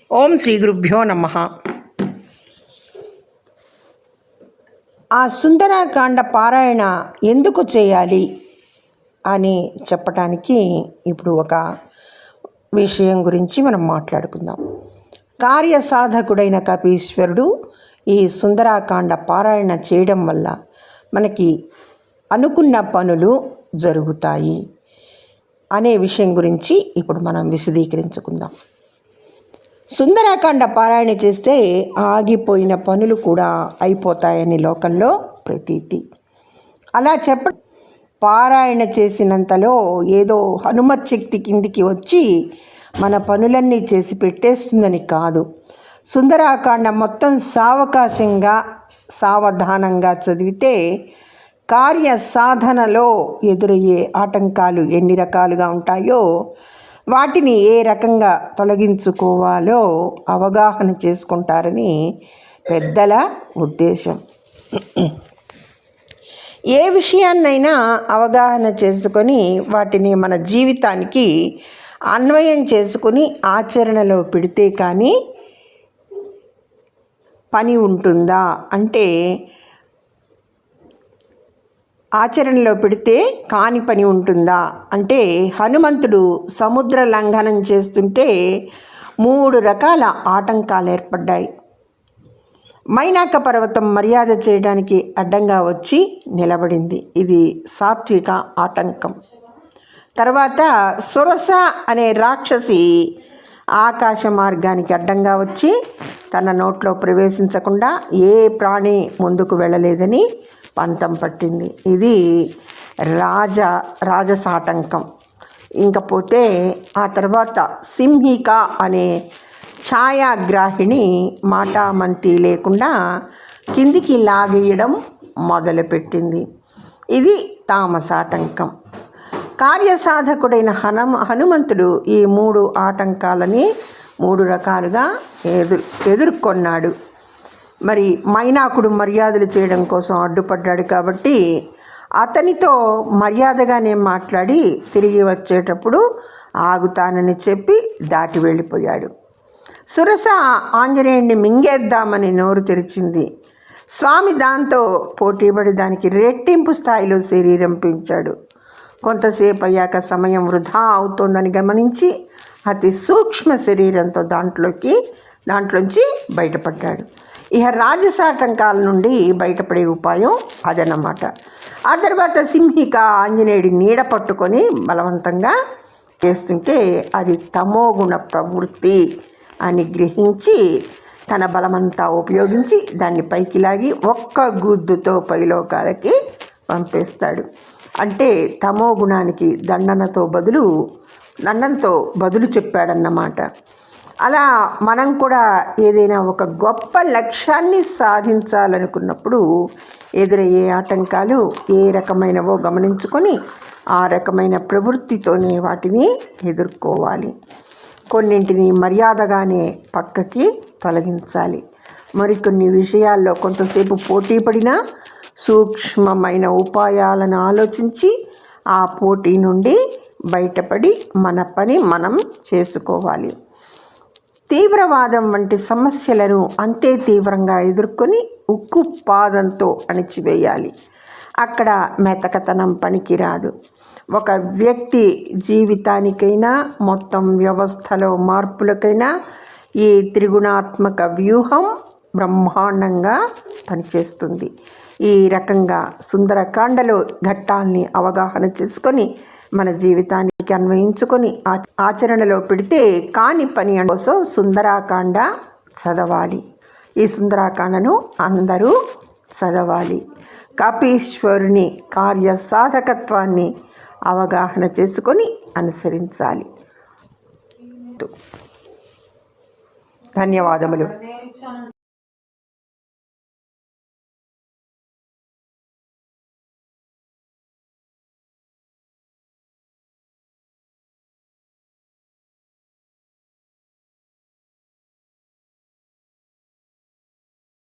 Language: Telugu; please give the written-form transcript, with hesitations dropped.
ఓం శ్రీ గురుభ్యో నమః. ఆ సుందరాకాండ పారాయణ ఎందుకు చేయాలి అని చెప్పటానికి ఇప్పుడు ఒక విషయం గురించి మనం మాట్లాడుకుందాం. కార్యసాధకుడైన కపీశ్వరుడు ఈ సుందరాకాండ పారాయణ చేయడం వల్ల మనకి అనుకున్న పనులు జరుగుతాయి అనే విషయం గురించి ఇప్పుడు మనం విశదీకరించుకుందాం. సుందరాకాండ పారాయణ చేస్తే ఆగిపోయిన పనులు కూడా అయిపోతాయని లోకంలో ప్రతీతి. అలా పారాయణ చేసినంతలో ఏదో హనుమత్ శక్తి కిందికి వచ్చి మన పనులన్నీ చేసి పెట్టేస్తుందని కాదు. సుందరాకాండ మొత్తం సావకాశంగా సావధానంగా చదివితే కార్య సాధనలో ఎదురయ్యే ఆటంకాలు ఎన్ని రకాలుగా ఉంటాయో వాటిని ఏ రకంగా తొలగించుకోవాలో అవగాహన చేసుకుంటారని పెద్దల ఉద్దేశం. ఏ విషయాన్నైనా అవగాహన చేసుకొని వాటిని మన జీవితానికి అన్వయం చేసుకుని ఆచరణలో పెడితే కానీ పని ఉంటుందా అంటే, ఆచరణలో పెడితే కాని పని ఉంటుందా అంటే, హనుమంతుడు సముద్ర లంఘనం చేస్తుంటే 3 రకాల ఆటంకాలు ఏర్పడ్డాయి. మైనాక పర్వతం మర్యాద చేయడానికి అడ్డంగా వచ్చి నిలబడింది, ఇది సాత్విక ఆటంకం. తర్వాత సురస అనే రాక్షసి ఆకాశ మార్గానికి అడ్డంగా వచ్చి తన నోట్లో ప్రవేశించకుండా ఏ ప్రాణి ముందుకు వెళ్ళలేదని పంతం పట్టింది, ఇది రాజసాటంకం. ఇంకపోతే ఆ తర్వాత సింహిక అనే ఛాయాగ్రాహిణి మాటామంతి లేకుండా కిందికి లాగేయడం మొదలుపెట్టింది, ఇది తామసాటంకం. కార్యసాధకుడైన హనుమంతుడు ఈ 3 ఆటంకాలని 3 రకాలుగా ఎదుర్కొన్నాడు. మరి మైనాకుడు మర్యాదలు చేయడం కోసం అడ్డుపడ్డాడు కాబట్టి అతనితో మర్యాదగానే మాట్లాడి తిరిగి వచ్చేటప్పుడు ఆగుతానని చెప్పి దాటి వెళ్ళిపోయాడు. సురస ఆంజనేయుడిని మింగేద్దామని నోరు తెరిచింది. స్వామి దాంతో పోటీపడి దానికి రెట్టింపు స్థాయిలో శరీరం పెంచాడు. కొంతసేపు అయ్యాక సమయం వృధా అవుతోందని గమనించి అతి సూక్ష్మ శరీరంతో దాంట్లోంచి బయటపడ్డాడు. ఇక రాజసాటంకాల నుండి బయటపడే ఉపాయం అదన్నమాట. ఆ తర్వాత సింహిక ఆంజనేయుడి నీడ పట్టుకొని బలవంతంగా చేస్తుంటే అది తమోగుణ ప్రవృత్తి అని గ్రహించి తన బలమంతా ఉపయోగించి దాన్ని పైకి లాగి ఒక్క గుద్దుతో పైలోకాలకి పంపేస్తాడు. అంటే తమో గుణానికి దండనతో బదులు చెప్పాడన్నమాట. అలా మనం కూడా ఏదైనా ఒక గొప్ప లక్ష్యాన్ని సాధించాలనుకున్నప్పుడు ఎదురయ్యే ఆటంకాలు ఏ రకమైనవో గమనించుకొని ఆ రకమైన ప్రవృత్తితోనే వాటిని ఎదుర్కోవాలి. కొన్నింటిని మర్యాదగానే పక్కకి తొలగించాలి. మరికొన్ని విషయాల్లో కొంతసేపు పోటీ పడినా సూక్ష్మమైన ఉపాయాలను ఆలోచించి ఆ పోటీ నుండి బయటపడి మన పని మనం చేసుకోవాలి. తీవ్రవాదం వంటి సమస్యలను అంతే తీవ్రంగా ఎదుర్కొని ఉక్కు పాదంతో అణిచివేయాలి. అక్కడ మెతకతనం పనికిరాదు. ఒక వ్యక్తి జీవితానికైనా మొత్తం వ్యవస్థలో మార్పులకైనా ఈ త్రిగుణాత్మక వ్యూహం బ్రహ్మాండంగా పనిచేస్తుంది. ఈ రకంగా సుందరకాండలో ఘట్టాల్ని అవగాహన చేసుకొని మన జీవితానికి అన్వయించుకొని ఆచరణలో పెడితే కాని పని కోసం సుందరాకాండ చదవాలి. ఈ సుందరాకాండను అందరూ చదవాలి. కపీశ్వరుని కార్యసాధకత్వాన్ని అవగాహన చేసుకొని అనుసరించాలి. ధన్యవాదములు.